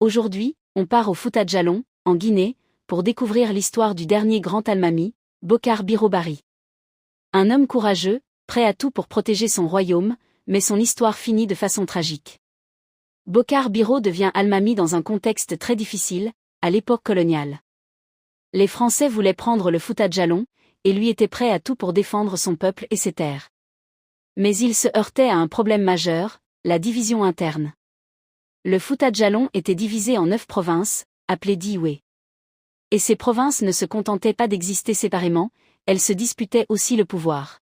Aujourd'hui, on part au Fouta Djallon, en Guinée, pour découvrir l'histoire du dernier grand Almami, Bokar Biro Bari. Un homme courageux, prêt à tout pour protéger son royaume, mais son histoire finit de façon tragique. Bokar Biro devient Almami dans un contexte très difficile, à l'époque coloniale. Les Français voulaient prendre le Fouta Djallon, et lui était prêt à tout pour défendre son peuple et ses terres. Mais il se heurtait à un problème majeur, la division interne. Le Fouta Djallon était divisé en 9 provinces, appelées Dioué. Et ces provinces ne se contentaient pas d'exister séparément, elles se disputaient aussi le pouvoir.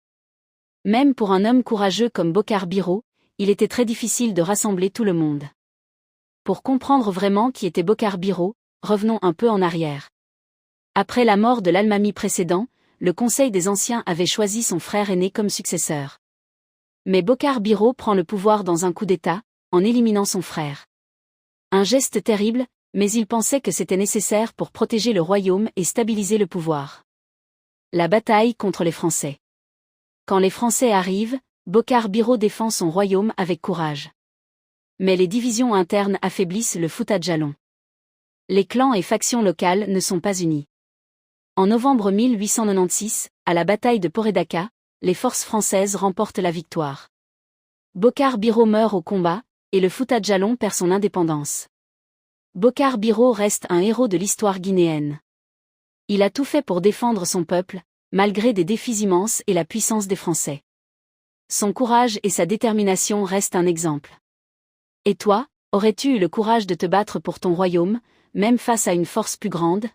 Même pour un homme courageux comme Bokar Biro, il était très difficile de rassembler tout le monde. Pour comprendre vraiment qui était Bokar Biro, revenons un peu en arrière. Après la mort de l'Almami précédent, le Conseil des Anciens avait choisi son frère aîné comme successeur. Mais Bokar Biro prend le pouvoir dans un coup d'État, en éliminant son frère. Un geste terrible, mais il pensait que c'était nécessaire pour protéger le royaume et stabiliser le pouvoir. La bataille contre les Français. Quand les Français arrivent, Bokar Biro défend son royaume avec courage. Mais les divisions internes affaiblissent le Fouta Djallon. Les clans et factions locales ne sont pas unis. En novembre 1896, à la bataille de Poredaka, les forces françaises remportent la victoire. Bokar Biro meurt au combat, et le Fouta Djallon perd son indépendance. Bokar Biro reste un héros de l'histoire guinéenne. Il a tout fait pour défendre son peuple, malgré des défis immenses et la puissance des Français. Son courage et sa détermination restent un exemple. Et toi, aurais-tu eu le courage de te battre pour ton royaume, même face à une force plus grande ?